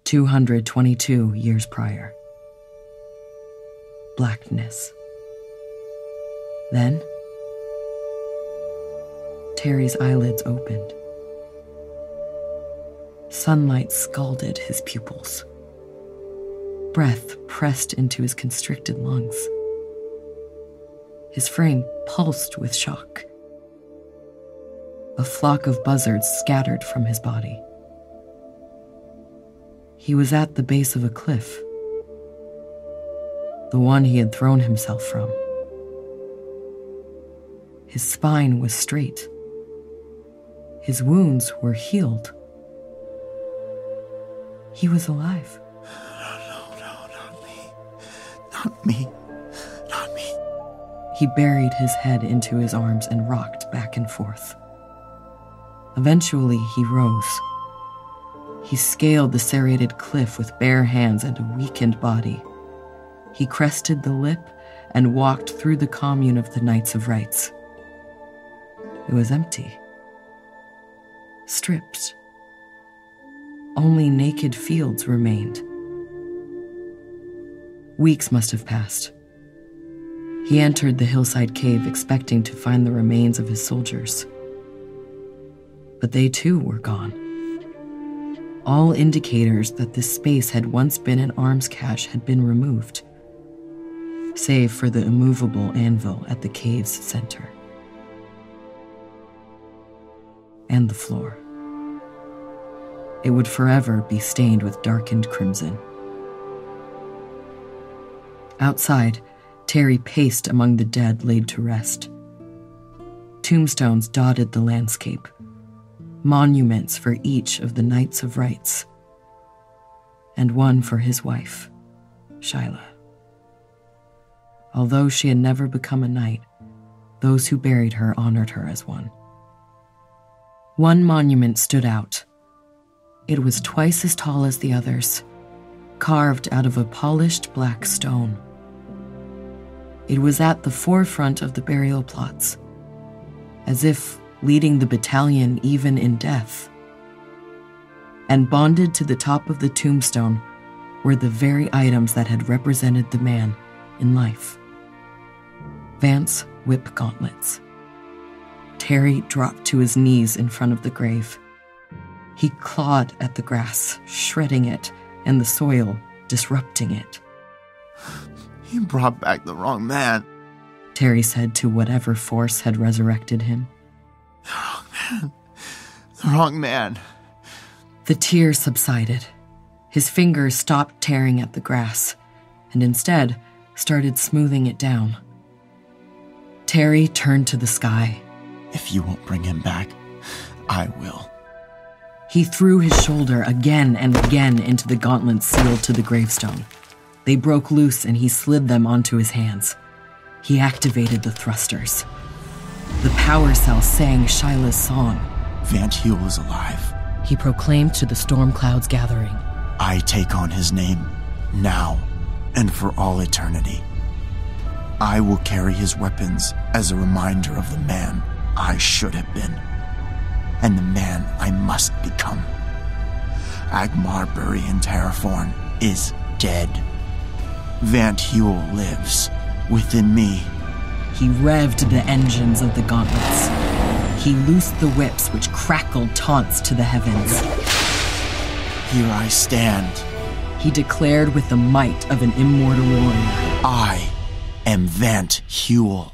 222 years prior. Blackness. Then, Terry's eyelids opened. Sunlight scalded his pupils. Breath pressed into his constricted lungs. His frame pulsed with shock. A flock of buzzards scattered from his body. He was at the base of a cliff, the one he had thrown himself from. His spine was straight. His wounds were healed. He was alive. No, not me. Not me. Not me. He buried his head into his arms and rocked back and forth. Eventually, he rose. He scaled the serrated cliff with bare hands and a weakened body. He crested the lip and walked through the commune of the Knights of Rites. It was empty. Stripped. Only naked fields remained. Weeks must have passed. He entered the hillside cave expecting to find the remains of his soldiers. But they too were gone. All indicators that this space had once been an arms cache had been removed, save for the immovable anvil at the cave's center. And the floor. It would forever be stained with darkened crimson. Outside, Terry paced among the dead laid to rest. Tombstones dotted the landscape, monuments for each of the Knights of Rites, and one for his wife, Shyla. Although she had never become a knight, those who buried her honored her as one. One monument stood out. It was twice as tall as the others, carved out of a polished black stone. It was at the forefront of the burial plots, as if leading the battalion even in death. And bonded to the top of the tombstone were the very items that had represented the man in life. Vance whip gauntlets. Terry dropped to his knees in front of the grave. He clawed at the grass, shredding it, and the soil, disrupting it. You brought back the wrong man, Terry said to whatever force had resurrected him. The wrong man. The wrong man. The tears subsided. His fingers stopped tearing at the grass, and instead started smoothing it down. Terry turned to the sky. If you won't bring him back, I will. He threw his shoulder again and again into the gauntlets sealed to the gravestone. They broke loose and he slid them onto his hands. He activated the thrusters. The power cell sang Shyla's song. Vant Huel is alive. He proclaimed to the storm clouds gathering. I take on his name, now and for all eternity. I will carry his weapons as a reminder of the man I should have been, and the man I must become. Agmar Burian Terraforn is dead. Vant Huel lives within me. He revved the engines of the gauntlets. He loosed the whips which crackled taunts to the heavens. Here I stand. He declared with the might of an immortal warrior. I am Vant Huel.